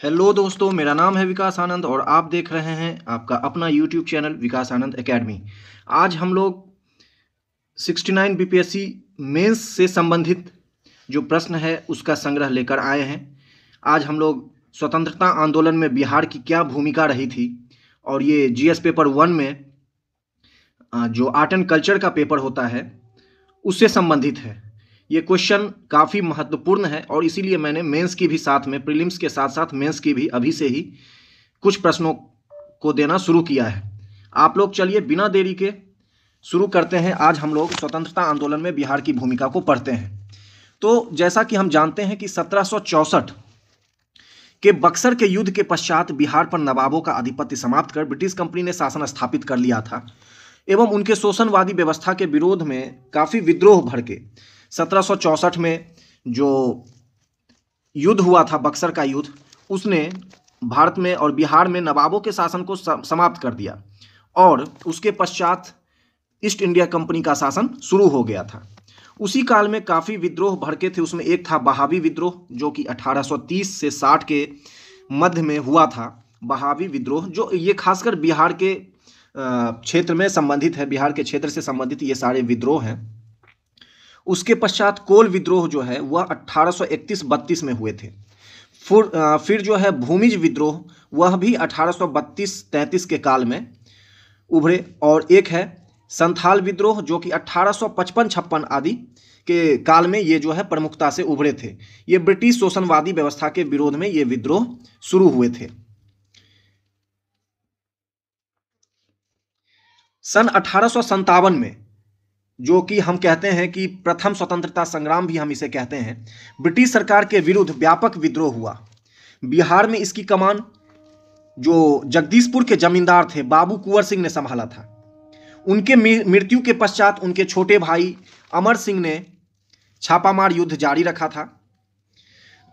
Hello दोस्तों, मेरा नाम है विकास आनंद और आप देख रहे हैं आपका अपना यूट्यूब चैनल विकास आनंद एकेडमी। आज हम लोग 69 बीपीएससी मेंस से संबंधित जो प्रश्न है उसका संग्रह लेकर आए हैं। आज हम लोग स्वतंत्रता आंदोलन में बिहार की क्या भूमिका रही थी और ये जीएस पेपर 1 में जो आर्ट एंड कल्चर का पेपर होता है उससे संबंधित है। ये क्वेश्चन काफ़ी महत्वपूर्ण है और इसीलिए मैंने मेंस की भी साथ में, प्रीलिम्स के साथ साथ मेंस की भी अभी से ही कुछ प्रश्नों को देना शुरू किया है। आप लोग चलिए बिना देरी के शुरू करते हैं। आज हम लोग स्वतंत्रता आंदोलन में बिहार की भूमिका को पढ़ते हैं। तो जैसा कि हम जानते हैं कि 1764 के बक्सर के युद्ध के पश्चात बिहार पर नवाबों का आधिपत्य समाप्त कर ब्रिटिश कंपनी ने शासन स्थापित कर लिया था एवं उनके शोषणवादी व्यवस्था के विरोध में काफ़ी विद्रोह भड़के। 1764 में जो युद्ध हुआ था, बक्सर का युद्ध, उसने भारत में और बिहार में नवाबों के शासन को समाप्त कर दिया और उसके पश्चात ईस्ट इंडिया कंपनी का शासन शुरू हो गया था। उसी काल में काफ़ी विद्रोह भड़के थे। उसमें एक था बहावी विद्रोह, जो कि 1830 से 60 के मध्य में हुआ था। बहावी विद्रोह जो ये खासकर बिहार के क्षेत्र में संबंधित है, बिहार के क्षेत्र से संबंधित ये सारे विद्रोह हैं। उसके पश्चात कोल विद्रोह जो है वह 1831-32 में हुए थे। फिर जो है भूमिज विद्रोह, वह भी 1832-33 के काल में उभरे। और एक है संथाल विद्रोह जो कि 1855-56 आदि के काल में ये जो है प्रमुखता से उभरे थे। ये ब्रिटिश शोषणवादी व्यवस्था के विरोध में ये विद्रोह शुरू हुए थे। सन 1857 में, जो कि हम कहते हैं कि प्रथम स्वतंत्रता संग्राम भी हम इसे कहते हैं, ब्रिटिश सरकार के विरुद्ध व्यापक विद्रोह हुआ। बिहार में इसकी कमान जो जगदीशपुर के जमींदार थे बाबू कुंवर सिंह ने संभाला था। उनके मृत्यु के पश्चात उनके छोटे भाई अमर सिंह ने छापामार युद्ध जारी रखा था।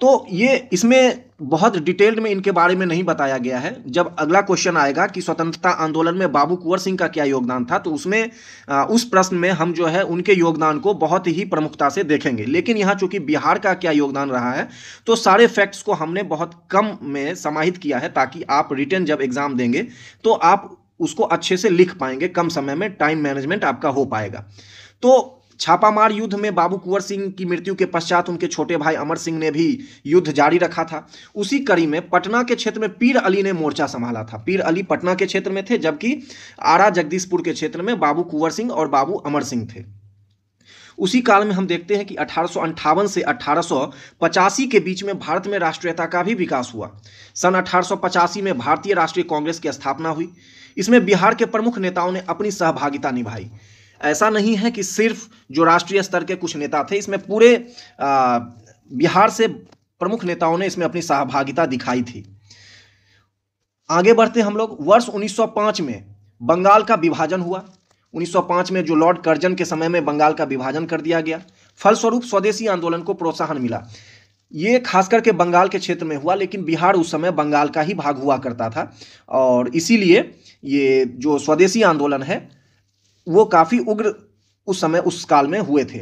तो ये इसमें बहुत डिटेल्ड में इनके बारे में नहीं बताया गया है। जब अगला क्वेश्चन आएगा कि स्वतंत्रता आंदोलन में बाबू कुंवर सिंह का क्या योगदान था, तो उसमें उस प्रश्न में हम जो है उनके योगदान को बहुत ही प्रमुखता से देखेंगे। लेकिन यहाँ चूंकि बिहार का क्या योगदान रहा है, तो सारे फैक्ट्स को हमने बहुत कम में समाहित किया है, ताकि आप रिटन जब एग्जाम देंगे तो आप उसको अच्छे से लिख पाएंगे, कम समय में टाइम मैनेजमेंट आपका हो पाएगा। तो छापामार युद्ध में बाबू कुंवर सिंह की मृत्यु के पश्चात उनके छोटे भाई अमर सिंह ने भी युद्ध जारी रखा था। उसी कड़ी में पटना के क्षेत्र में पीर अली ने मोर्चा संभाला था। पीर अली पटना के क्षेत्र में थे, जबकि आरा जगदीशपुर के क्षेत्र में बाबू कुंवर सिंह और बाबू अमर सिंह थे। उसी काल में हम देखते हैं कि 1858 से 1885 के बीच में भारत में राष्ट्रीयता का भी विकास हुआ। सन 1885 में भारतीय राष्ट्रीय कांग्रेस की स्थापना हुई। इसमें बिहार के प्रमुख नेताओं ने अपनी सहभागिता निभाई। ऐसा नहीं है कि सिर्फ जो राष्ट्रीय स्तर के कुछ नेता थे, इसमें पूरे बिहार से प्रमुख नेताओं ने इसमें अपनी सहभागिता दिखाई थी। आगे बढ़ते हम लोग। वर्ष 1905 में बंगाल का विभाजन हुआ। 1905 में जो लॉर्ड कर्जन के समय में बंगाल का विभाजन कर दिया गया। फलस्वरूप स्वदेशी आंदोलन को प्रोत्साहन मिला। ये खास करके बंगाल के क्षेत्र में हुआ, लेकिन बिहार उस समय बंगाल का ही भाग हुआ करता था और इसीलिए ये जो स्वदेशी आंदोलन है वो काफ़ी उग्र उस समय उस काल में हुए थे।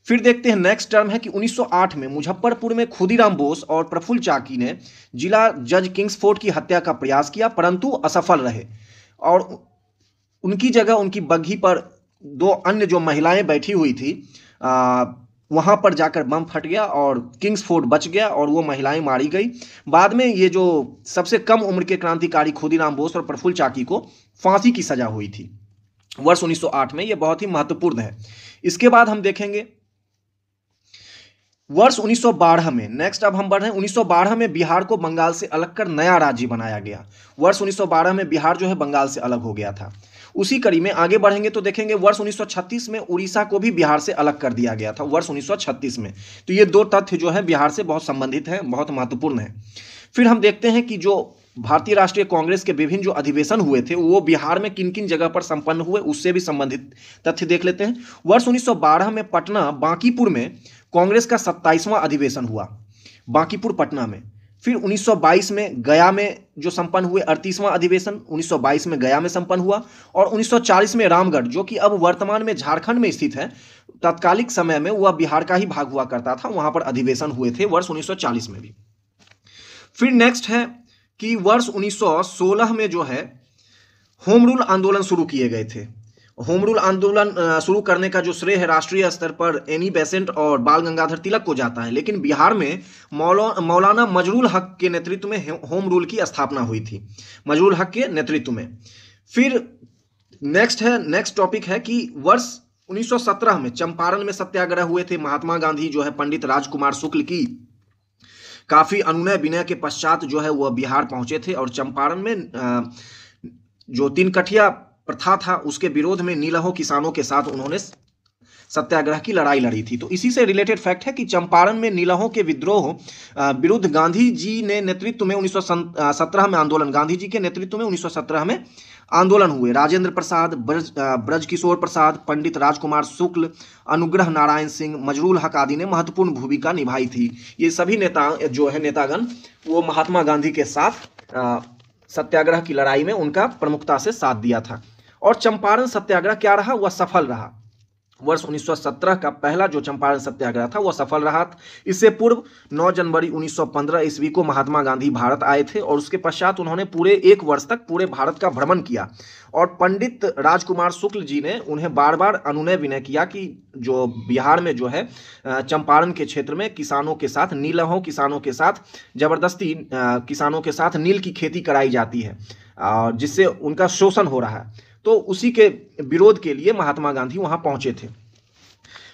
फिर देखते हैं नेक्स्ट टर्म है कि 1908 में मुजफ्फरपुर में खुदीराम बोस और प्रफुल्ल चाकी ने जिला जज किंग्सफोर्ड की हत्या का प्रयास किया, परंतु असफल रहे और उनकी जगह उनकी बग्घी पर दो अन्य जो महिलाएं बैठी हुई थी वहां पर जाकर बम फट गया और किंग्सफोर्ड बच गया और वो महिलाएं मारी गई। बाद में ये जो सबसे कम उम्र के क्रांतिकारी खुदीराम बोस और प्रफुल्ल चाकी को फांसी की सजा हुई थी वर्ष 1908 में। ये बहुत ही महत्वपूर्ण है। इसके बाद हम देखेंगे वर्ष 1912 में। नेक्स्ट अब हम बढ़ रहे हैं 1912 में बिहार को बंगाल से अलग कर नया राज्य बनाया गया। वर्ष 1912 में बिहार जो है बंगाल से अलग हो गया था। उसी कड़ी में आगे बढ़ेंगे तो देखेंगे वर्ष 1936 में उड़ीसा को भी बिहार से अलग कर दिया गया था, वर्ष 1936 में। तो ये दो तथ्य जो है बिहार से बहुत संबंधित हैं, बहुत महत्वपूर्ण है। फिर हम देखते हैं कि जो भारतीय राष्ट्रीय कांग्रेस के विभिन्न जो अधिवेशन हुए थे वो बिहार में किन किन जगह पर संपन्न हुए, उससे भी संबंधित तथ्य देख लेते हैं। वर्ष 1912 में पटना बांकीपुर में कांग्रेस का 27वां अधिवेशन हुआ, बांकीपुर पटना में। फिर 1922 में गया में जो संपन्न हुए 38वां अधिवेशन 1922 में गया में संपन्न हुआ और 1940 में रामगढ़, जो कि अब वर्तमान में झारखंड में स्थित है, तत्कालिक समय में वह बिहार का ही भाग हुआ करता था, वहां पर अधिवेशन हुए थे वर्ष 1940 में भी। फिर नेक्स्ट है कि वर्ष 1916 में जो है होम रूल आंदोलन शुरू किए गए थे। होम रूल आंदोलन शुरू करने का जो श्रेय है राष्ट्रीय स्तर पर एनी बेसेंट और बाल गंगाधर तिलक को जाता है, लेकिन बिहार में मौलाना मजरूल हक के नेतृत्व में होम रूल की स्थापना हुई थी, मजरूल हक के नेतृत्व में। फिर नेक्स्ट टॉपिक है कि वर्ष 1917 में चंपारण में सत्याग्रह हुए थे। महात्मा गांधी जो है पंडित राजकुमार शुक्ल की काफी अनुनय विनय के पश्चात जो है वह बिहार पहुंचे थे और चंपारण में जो तीन कठिया प्रथा था उसके विरोध में नीलहो किसानों के साथ उन्होंने सत्याग्रह की लड़ाई लड़ी थी। तो इसी से रिलेटेड फैक्ट है कि चंपारण में नीलहो के विद्रोह विरुद्ध गांधी जी ने नेतृत्व में 1917 में आंदोलन, गांधी जी के नेतृत्व में 1917 में आंदोलन हुए। राजेंद्र प्रसाद, ब्रजकिशोर प्रसाद, पंडित राजकुमार शुक्ल, अनुग्रह नारायण सिंह, मजरूल हक आदि ने महत्वपूर्ण भूमिका निभाई थी। ये सभी नेतागण वो महात्मा गांधी के साथ सत्याग्रह की लड़ाई में उनका प्रमुखता से साथ दिया था। और चंपारण सत्याग्रह क्या रहा, वह सफल रहा। वर्ष 1917 का पहला जो चंपारण सत्याग्रह था वह सफल रहा। इससे पूर्व 9 जनवरी 1915 ईस्वी को महात्मा गांधी भारत आए थे और उसके पश्चात उन्होंने पूरे 1 वर्ष तक पूरे भारत का भ्रमण किया और पंडित राजकुमार शुक्ल जी ने उन्हें बार बार अनुनय विनय किया कि जो बिहार में जो है चंपारण के क्षेत्र में किसानों के साथ, नीलहो किसानों के साथ जबरदस्ती किसानों के साथ नील की खेती कराई जाती है जिससे उनका शोषण हो रहा है। तो उसी के विरोध के लिए महात्मा गांधी वहां पहुंचे थे।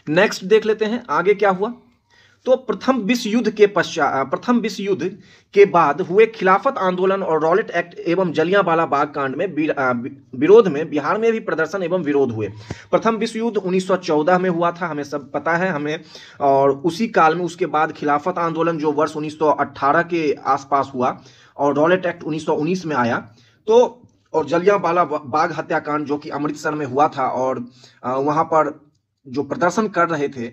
नेक्स्ट देख लेते हैं आगे क्या हुआ। तो प्रथम विश्व युद्ध के बाद हुए खिलाफत आंदोलन और रॉलेट एक्ट एवं जलियांवाला बाग कांड में विरोध में बिहार में भी प्रदर्शन एवं विरोध हुए। प्रथम विश्व युद्ध 1914 में हुआ था, हमें सब पता है हमें, और उसी काल में उसके बाद खिलाफत आंदोलन जो वर्ष 1918 के आसपास हुआ और रॉलेट एक्ट 1919 में आया। तो और जलियांवाला बाग हत्याकांड जो कि अमृतसर में हुआ था और वहां पर जो प्रदर्शन कर रहे थे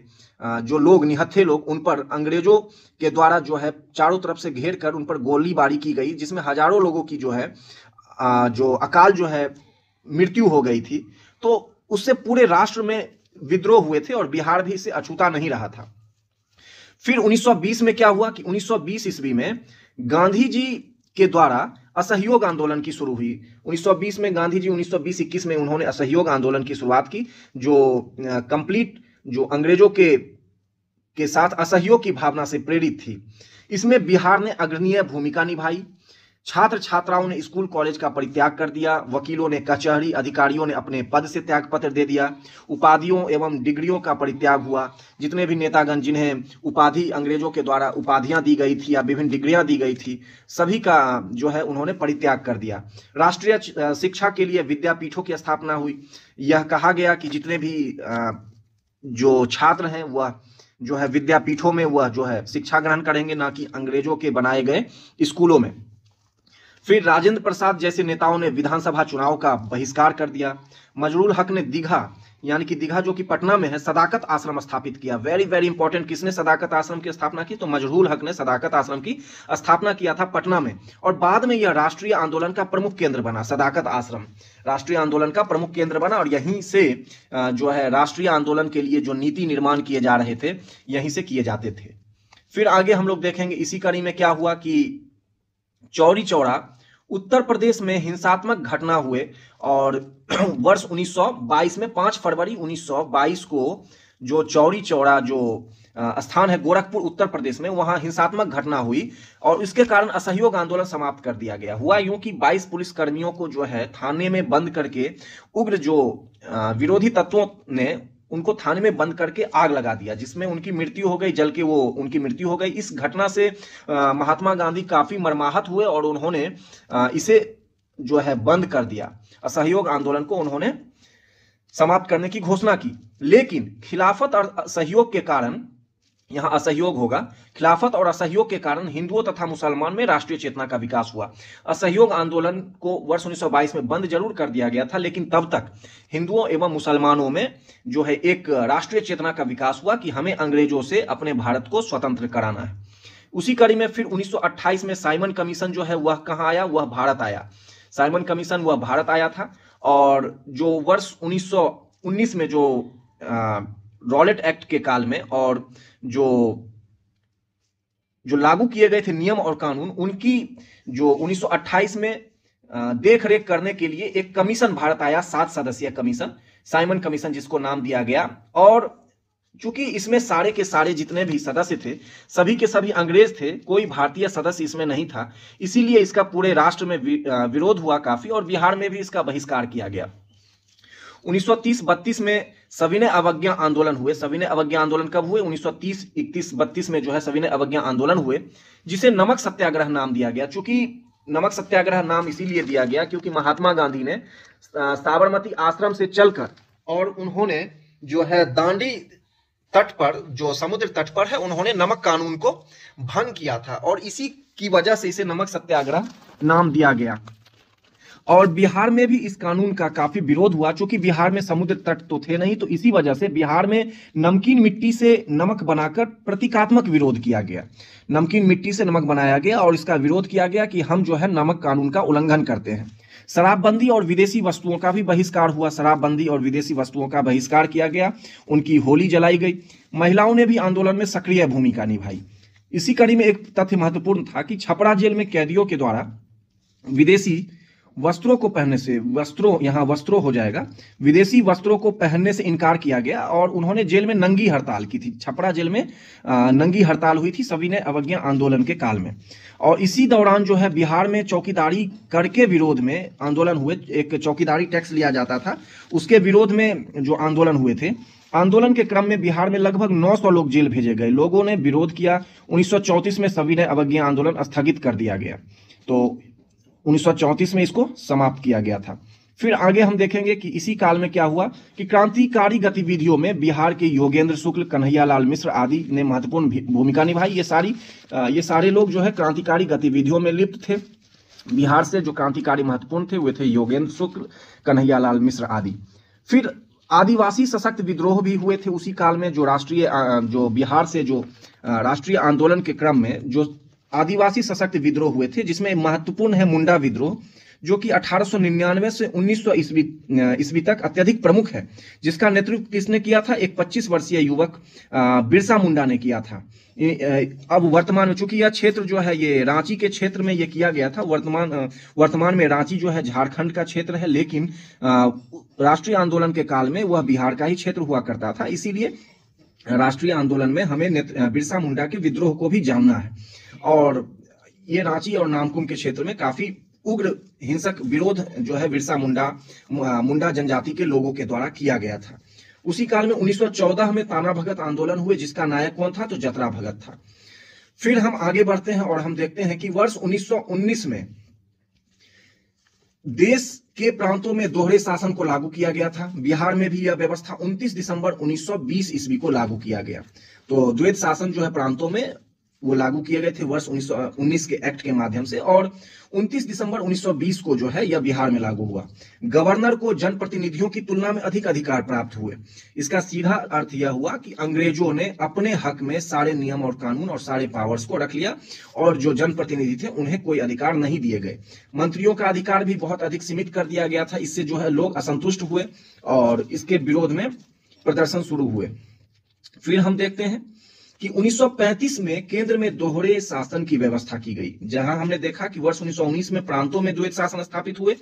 जो लोग, निहत्थे लोग, उन पर अंग्रेजों के द्वारा जो है चारों तरफ से घेर कर उन पर गोलीबारी की गई, जिसमें हजारों लोगों की जो है जो अकाल जो है मृत्यु हो गई थी। तो उससे पूरे राष्ट्र में विद्रोह हुए थे और बिहार भी इससे अछूता नहीं रहा था। फिर 1920 में क्या हुआ कि 1920 ईस्वी में गांधी जी के द्वारा असहयोग आंदोलन की शुरू हुई। 1920 में गांधी जी 1920-21 में उन्होंने असहयोग आंदोलन की शुरुआत की जो कंप्लीट जो अंग्रेजों के साथ असहयोग की भावना से प्रेरित थी। इसमें बिहार ने अग्रणीय भूमिका निभाई। छात्र छात्राओं ने स्कूल कॉलेज का परित्याग कर दिया, वकीलों ने कचहरी, अधिकारियों ने अपने पद से त्यागपत्र दे दिया, उपाधियों एवं डिग्रियों का परित्याग हुआ। जितने भी नेतागण जिन्हें उपाधि अंग्रेजों के द्वारा उपाधियां दी गई थी या विभिन्न डिग्रियां दी गई थी, सभी का जो है उन्होंने परित्याग कर दिया। राष्ट्रीय शिक्षा के लिए विद्यापीठों की स्थापना हुई। यह कहा गया कि जितने भी जो छात्र हैं वह जो है विद्यापीठों में वह जो है शिक्षा ग्रहण करेंगे, ना कि अंग्रेजों के बनाए गए स्कूलों में। फिर राजेंद्र प्रसाद जैसे नेताओं ने विधानसभा चुनाव का बहिष्कार कर दिया। मजरूल हक ने दीघा, यानी कि दीघा जो कि पटना में है, सदाकत आश्रम स्थापित किया। वेरी वेरी इंपॉर्टेंट, किसने सदाकत आश्रम की स्थापना की? तो मजरूल हक ने सदाकत आश्रम की स्थापना किया था पटना में, और बाद में यह राष्ट्रीय आंदोलन का प्रमुख केंद्र बना। सदाकत आश्रम राष्ट्रीय आंदोलन का प्रमुख केंद्र बना और यहीं से जो है राष्ट्रीय आंदोलन के लिए जो नीति निर्माण किए जा रहे थे यहीं से किए जाते थे। फिर आगे हम लोग देखेंगे इसी कड़ी में क्या हुआ कि चौरी चौरा उत्तर प्रदेश में हिंसात्मक घटना हुए और वर्ष 1922 में 5 फरवरी 1922 को जो चौरी चौरा जो स्थान है गोरखपुर उत्तर प्रदेश में, वहां हिंसात्मक घटना हुई और इसके कारण असहयोग आंदोलन समाप्त कर दिया गया। हुआ यूं कि 22 पुलिस कर्मियों को जो है थाने में बंद करके उग्र जो विरोधी तत्वों ने उनको थाने में बंद करके आग लगा दिया, जिसमें उनकी मृत्यु हो गई, जल के वो उनकी मृत्यु हो गई। इस घटना से महात्मा गांधी काफी मर्माहत हुए और उन्होंने इसे जो है बंद कर दिया। असहयोग आंदोलन को उन्होंने समाप्त करने की घोषणा की। लेकिन खिलाफत और असहयोग के कारण, यहां असहयोग होगा, खिलाफत और असहयोग के कारण हिंदुओं तथा मुसलमान में राष्ट्रीय चेतना का विकास हुआ। असहयोग आंदोलन को वर्ष 1922 में बंद जरूर कर दिया गया था, लेकिन तब तक हिंदुओं एवं मुसलमानों में जो है एक राष्ट्रीय चेतना का विकास हुआ कि हमें अंग्रेजों से अपने भारत को स्वतंत्र कराना है। उसी कड़ी में फिर 1928 में साइमन कमीशन जो है वह कहां आया? वह भारत आया। साइमन कमीशन वह भारत आया था और जो वर्ष 1919 में जो रॉलेट एक्ट के काल में और जो जो लागू किए गए थे नियम और कानून, उनकी जो 1928 में देख रेख करने के लिए एक कमीशन भारत आया, 7 सदस्यीय कमीशन, साइमन कमीशन जिसको नाम दिया गया। और चूंकि इसमें सारे के सारे जितने भी सदस्य थे सभी के सभी अंग्रेज थे, कोई भारतीय सदस्य इसमें नहीं था, इसीलिए इसका पूरे राष्ट्र में विरोध हुआ काफी, और बिहार में भी इसका बहिष्कार किया गया। 1930-32 में सविनय अवज्ञा आंदोलन हुए। सविनय अवज्ञा आंदोलन कब हुए? 1930, 31, 32 में जो है सविनय अवज्ञा आंदोलन हुए, जिसे नमक सत्याग्रह नाम दिया गया। चूंकि नमक सत्याग्रह नाम इसीलिए दिया गया क्योंकि महात्मा गांधी ने साबरमती आश्रम से चलकर और उन्होंने जो है दांडी तट पर, जो समुद्र तट पर है, उन्होंने नमक कानून को भंग किया था, और इसी की वजह से इसे नमक सत्याग्रह नाम दिया गया। और बिहार में भी इस कानून का काफी विरोध हुआ, क्योंकि बिहार में समुद्र तट तो थे नहीं, तो इसी वजह से बिहार में नमकीन मिट्टी से नमक बनाकर प्रतीकात्मक विरोध किया गया। नमकीन मिट्टी से नमक बनाया गया और इसका विरोध किया गया कि हम जो है नमक कानून का उल्लंघन करते हैं। शराबबंदी और विदेशी वस्तुओं का भी बहिष्कार हुआ। शराबबंदी और विदेशी वस्तुओं का बहिष्कार किया गया। उनकी होली जलाई गई। महिलाओं ने भी आंदोलन में सक्रिय भूमिका निभाई। इसी कड़ी में एक तथ्य महत्वपूर्ण था कि छपरा जेल में कैदियों के द्वारा विदेशी वस्त्रों को पहनने से, वस्त्रों हो जाएगा, विदेशी वस्त्रों को पहनने से इनकार किया गया, और उन्होंने जेल में नंगी हड़ताल की थी। छपरा जेल में नंगी हड़ताल हुई थी सविनय अवज्ञा आंदोलन के काल में। और इसी दौरान जो है बिहार में चौकीदारी कर के विरोध में आंदोलन हुए। एक चौकीदारी टैक्स लिया जाता था, उसके विरोध में जो आंदोलन हुए थे। आंदोलन के क्रम में बिहार में लगभग 900 लोग जेल भेजे गए। लोगों ने विरोध किया। 1934 में सविनय अवज्ञा आंदोलन स्थगित कर दिया गया, तो 1934 में इसको समाप्त किया गया था। फिर आगे हम देखेंगे कि इसी काल में क्या हुआ कि क्रांतिकारी गतिविधियों में बिहार के योगेंद्र शुक्ल, कन्हैयालाल मिश्र आदि ने महत्वपूर्ण भूमिका निभाई। ये सारे लोग जो है क्रांतिकारी गतिविधियों में लिप्त थे। बिहार से जो क्रांतिकारी महत्वपूर्ण थे वे थे योगेंद्र शुक्ल, कन्हैयालाल मिश्र आदि। फिर आदिवासी सशक्त विद्रोह भी हुए थे उसी काल में। जो बिहार से जो राष्ट्रीय आंदोलन के क्रम में जो आदिवासी सशक्त विद्रोह हुए थे, जिसमें महत्वपूर्ण है मुंडा विद्रोह, जो कि 1899 से 1900 ईस्वी तक अत्यधिक प्रमुख है, जिसका नेतृत्व किसने किया था? एक 25 वर्षीय युवक बिरसा मुंडा ने किया था। अब वर्तमान में चूंकि यह क्षेत्र जो है ये रांची के क्षेत्र में ये किया गया था, वर्तमान में रांची जो है झारखंड का क्षेत्र है, लेकिन राष्ट्रीय आंदोलन के काल में वह बिहार का ही क्षेत्र हुआ करता था। इसीलिए राष्ट्रीय आंदोलन में हमें बिरसा मुंडा के विद्रोह को भी जानना है। और ये रांची और नामकुम के क्षेत्र में काफी उग्र हिंसक विरोध जो है बिरसा मुंडा जनजाति के लोगों के द्वारा किया गया था। उसी काल में 1914 में ताना भगत आंदोलन हुए, जिसका नायक कौन था? तो जतरा भगत था। फिर हम आगे बढ़ते हैं और हम देखते हैं कि वर्ष 1919 में देश के प्रांतों में दोहरे शासन को लागू किया गया था। बिहार में भी यह व्यवस्था 29 दिसंबर 1920 ईस्वी को लागू किया गया। तो द्वैत शासन जो है प्रांतों में वो लागू किए गए थे वर्ष 1919 के एक्ट के माध्यम से, और 29 दिसंबर 1920 को जो है यह बिहार में लागू हुआ। गवर्नर को जनप्रतिनिधियों की तुलना में अधिक अधिकार प्राप्त हुए। इसका सीधा अर्थ यह हुआ कि अंग्रेजों ने अपने हक में सारे नियम और कानून और सारे पावर्स को रख लिया, और जो जनप्रतिनिधि थे उन्हें कोई अधिकार नहीं दिए गए। मंत्रियों का अधिकार भी बहुत अधिक सीमित कर दिया गया था। इससे जो है लोग असंतुष्ट हुए और इसके विरोध में प्रदर्शन शुरू हुए। फिर हम देखते हैं कि 1935 में केंद्र में दोहरे शासन की व्यवस्था की गई। जहां हमने देखा कि वर्ष 1919 में प्रांतों में द्वैत शासन स्थापित हुए,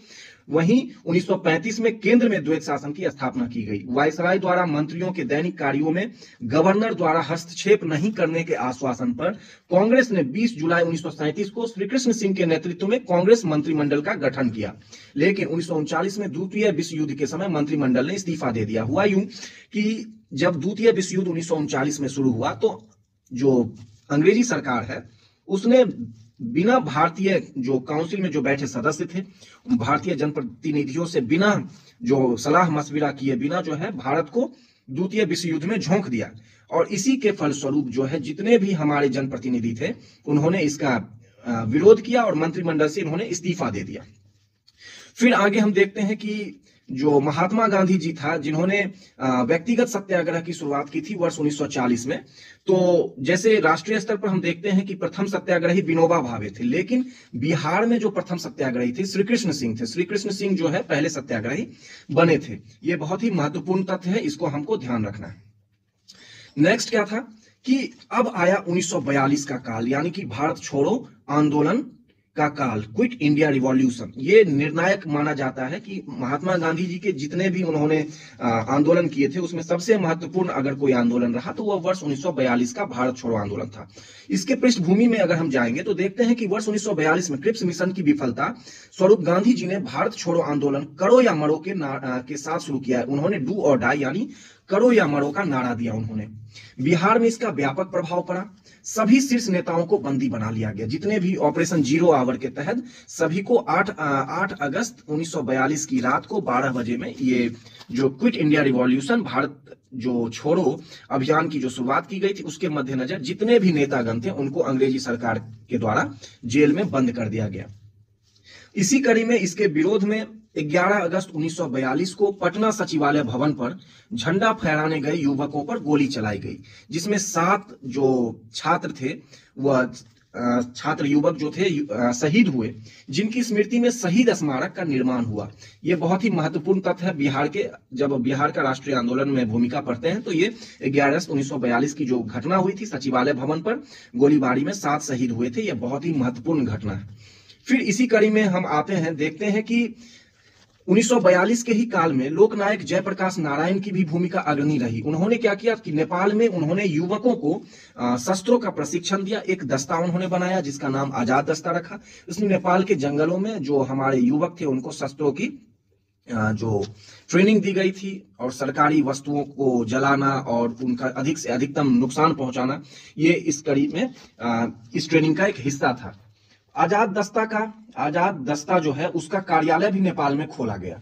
वहीं 1935 में केंद्र में द्वैत शासन की स्थापना की गई। वायसराय द्वारा मंत्रियों के दैनिक कार्यों में गवर्नर द्वारा हस्तक्षेप नहीं करने के आश्वासन पर कांग्रेस ने 20 जुलाई 1937 को श्रीकृष्ण सिंह के नेतृत्व में कांग्रेस मंत्रिमंडल का गठन किया। लेकिन 1939 में द्वितीय विश्व युद्ध के समय मंत्रिमंडल ने इस्तीफा दे दिया। हुआ यूं कि जब द्वितीय विश्व युद्ध 1939 में शुरू हुआ, तो जो अंग्रेजी सरकार है उसने बिना भारतीय जो काउंसिल में जो बैठे सदस्य थे, भारतीय जनप्रतिनिधियों से बिना जो सलाह मशविरा किए बिना जो है भारत को द्वितीय विश्व युद्ध में झोंक दिया। और इसी के फलस्वरूप जो है जितने भी हमारे जनप्रतिनिधि थे उन्होंने इसका विरोध किया और मंत्रिमंडल से इन्होंने इस्तीफा दे दिया। फिर आगे हम देखते हैं कि जो महात्मा गांधी जी था, जिन्होंने व्यक्तिगत सत्याग्रह की शुरुआत की थी वर्ष 1940 में। तो जैसे राष्ट्रीय स्तर पर हम देखते हैं कि प्रथम सत्याग्रही विनोबा भावे थे, लेकिन बिहार में जो प्रथम सत्याग्रही थे श्रीकृष्ण सिंह थे। श्रीकृष्ण सिंह जो है पहले सत्याग्रही बने थे। ये बहुत ही महत्वपूर्ण तथ्य है, इसको हमको ध्यान रखना है। नेक्स्ट क्या था कि अब आया 1942 का काल, यानी कि भारत छोड़ो आंदोलन का काल, क्विट इंडिया रिवॉल्यूशन। ये निर्णायक माना जाता है कि महात्मा गांधी जी के जितने भी उन्होंने आंदोलन किए थे उसमें सबसे महत्वपूर्ण अगर कोई आंदोलन रहा तो वह वर्ष 1942 का भारत छोड़ो आंदोलन था। इसके पृष्ठभूमि में अगर हम जाएंगे तो देखते हैं कि वर्ष 1942 में क्रिप्स मिशन की विफलता स्वरूप गांधी जी ने भारत छोड़ो आंदोलन करो या मरो के साथ शुरू किया है। उन्होंने डू और डाई यानी करो या मरो का नारा दिया उन्होंने। बिहार में इसका व्यापक प्रभाव पड़ा, सभी शीर्ष नेताओं को बंदी बना लिया गया। जितने भी ऑपरेशन जीरो आवर के तहत सभी को 8 अगस्त 1942 की रात को 12 बजे में ये जो क्विट इंडिया रिवॉल्यूशन, भारत जो छोड़ो अभियान की जो शुरुआत की गई थी, उसके मद्देनजर जितने भी नेतागण थे उनको अंग्रेजी सरकार के द्वारा जेल में बंद कर दिया गया। इसी कड़ी में इसके विरोध में 11 अगस्त 1942 को पटना सचिवालय भवन पर झंडा फहराने गए युवकों पर गोली चलाई गई, जिसमें 7 जो छात्र थे वह छात्र युवक जो थे शहीद हुए, जिनकी स्मृति में शहीद स्मारक का निर्माण हुआ। यह बहुत ही महत्वपूर्ण तथ्य है बिहार के, जब बिहार का राष्ट्रीय आंदोलन में भूमिका पढ़ते हैं तो ये 11 अगस्त 1942 की जो घटना हुई थी सचिवालय भवन पर गोलीबारी में 7 शहीद हुए थे, यह बहुत ही महत्वपूर्ण घटना है। फिर इसी कड़ी में हम आते हैं, देखते हैं कि 1942 के ही काल में लोकनायक जयप्रकाश नारायण की भी भूमिका अग्रणी रही। उन्होंने क्या किया कि नेपाल में उन्होंने युवकों को शस्त्रों का प्रशिक्षण दिया। एक दस्ता उन्होंने बनाया जिसका नाम आजाद दस्ता रखा। उसने नेपाल के जंगलों में जो हमारे युवक थे उनको शस्त्रों की जो ट्रेनिंग दी गई थी और सरकारी वस्तुओं को जलाना और उनका अधिक से अधिकतम नुकसान पहुंचाना, ये इस कड़ी में इस ट्रेनिंग का एक हिस्सा था। आजाद दस्ता जो है उसका कार्यालय भी नेपाल में खोला गया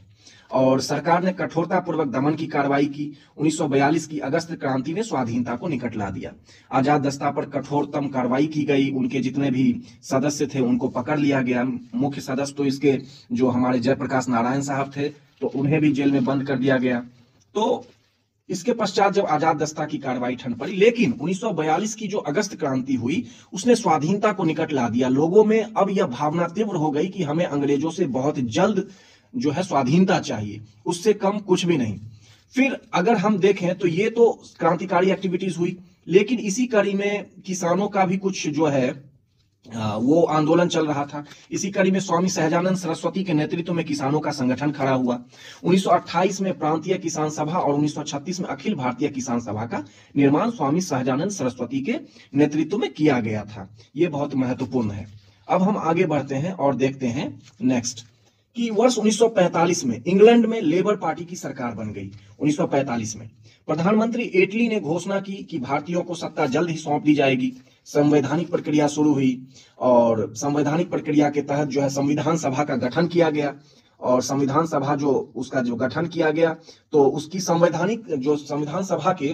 और सरकार ने कठोरता पूर्वक दमन की कार्रवाई की। 1942 की अगस्त क्रांति ने स्वाधीनता को निकट ला दिया। आजाद दस्ता पर कठोरतम कार्रवाई की गई, उनके जितने भी सदस्य थे उनको पकड़ लिया गया। मुख्य सदस्य तो इसके जो हमारे जयप्रकाश नारायण साहब थे तो उन्हें भी जेल में बंद कर दिया गया। तो इसके पश्चात जब आजाद दस्ता की कार्रवाई ठंड पड़ी, लेकिन 1942 की जो अगस्त क्रांति हुई उसने स्वाधीनता को निकट ला दिया। लोगों में अब यह भावना तीव्र हो गई कि हमें अंग्रेजों से बहुत जल्द जो है स्वाधीनता चाहिए, उससे कम कुछ भी नहीं। फिर अगर हम देखें तो ये तो क्रांतिकारी एक्टिविटीज हुई, लेकिन इसी कड़ी में किसानों का भी कुछ जो है वो आंदोलन चल रहा था। इसी कड़ी में स्वामी सहजानंद सरस्वती के नेतृत्व में किसानों का संगठन खड़ा हुआ। 1928 में प्रांतीय किसान सभा और 1936 में अखिल भारतीय किसान सभा का निर्माण स्वामी सहजानंद सरस्वती के नेतृत्व में किया गया था। यह बहुत महत्वपूर्ण है। अब हम आगे बढ़ते हैं और देखते हैं नेक्स्ट कि वर्ष 1945 में इंग्लैंड में लेबर पार्टी की सरकार बन गई। 1945 में प्रधानमंत्री एटली ने घोषणा की कि भारतीयों को सत्ता जल्द ही सौंप दी जाएगी। संवैधानिक प्रक्रिया शुरू हुई और संवैधानिक प्रक्रिया के तहत जो है संविधान सभा का गठन किया गया और संविधान सभा जो उसका जो गठन किया गया तो उसकी संविधान सभा के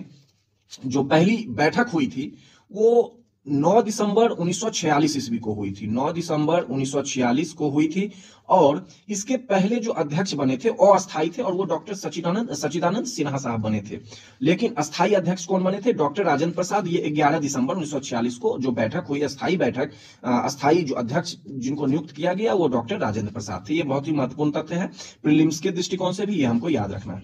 जो पहली बैठक हुई थी वो 9 दिसंबर 1946 ईस्वी को हुई थी। 9 दिसंबर 1946 को हुई थी और इसके पहले जो अध्यक्ष बने थे वो अस्थायी थे और वो डॉक्टर सच्चिदानंद सिन्हा साहब बने थे। लेकिन अस्थायी अध्यक्ष कौन बने थे? डॉक्टर राजेंद्र प्रसाद। ये 11 दिसंबर 1946 को जो बैठक हुई, अस्थायी बैठक, अस्थायी जो अध्यक्ष जिनको नियुक्त किया गया वो डॉक्टर राजेंद्र प्रसाद थे। ये बहुत ही महत्वपूर्ण तथ्य है, प्रीलिम्स के दृष्टिकोण से भी ये हमको याद रखना है।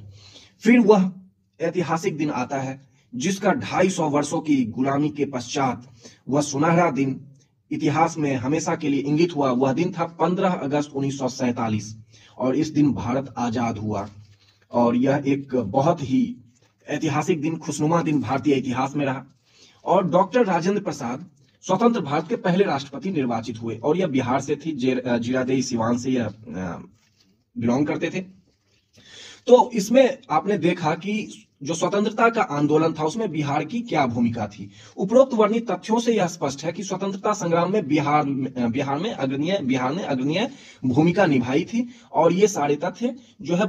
फिर वह ऐतिहासिक दिन आता है जिसका 250 वर्षों की गुलामी के पश्चात वह सुनहरा दिन इतिहास में हमेशा के लिए इंगित हुआ। वह दिन था 15 अगस्त 1947 और इस दिन भारत आजाद हुआ और यह एक बहुत ही ऐतिहासिक दिन, खुशनुमा दिन भारतीय इतिहास में रहा। और डॉक्टर राजेंद्र प्रसाद स्वतंत्र भारत के पहले राष्ट्रपति निर्वाचित हुए और यह बिहार से थी, जीरादेई सिवान से यह बिलोंग करते थे। तो इसमें आपने देखा कि जो स्वतंत्रता का आंदोलन था उसमें बिहार की क्या भूमिका थी। उपरोक्त वर्णित तथ्यों से यह स्पष्ट है कि स्वतंत्रता संग्राम में बिहार ने अग्रणीय भूमिका निभाई थी और ये सारे तथ्य जो है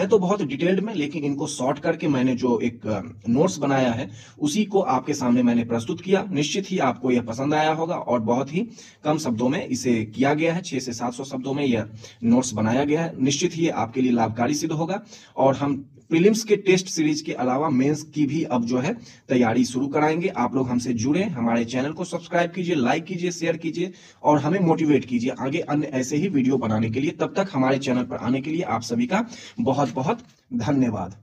बहुत डिटेल्ड में, लेकिन इनको शॉर्ट करके मैंने जो एक नोट्स बनाया है उसी को आपके सामने मैंने प्रस्तुत किया। निश्चित ही आपको यह पसंद आया होगा और बहुत ही कम शब्दों में इसे किया गया है। 600 से 700 शब्दों में यह नोट्स बनाया गया है। निश्चित ही आपके लिए लाभकारी सिद्ध होगा और हम प्रीलिम्स के टेस्ट सीरीज के अलावा मेंस की भी अब जो है तैयारी शुरू कराएंगे। आप लोग हमसे जुड़े, हमारे चैनल को सब्सक्राइब कीजिए, लाइक कीजिए, शेयर कीजिए और हमें मोटिवेट कीजिए आगे अन्य ऐसे ही वीडियो बनाने के लिए। तब तक हमारे चैनल पर आने के लिए आप सभी का बहुत बहुत धन्यवाद।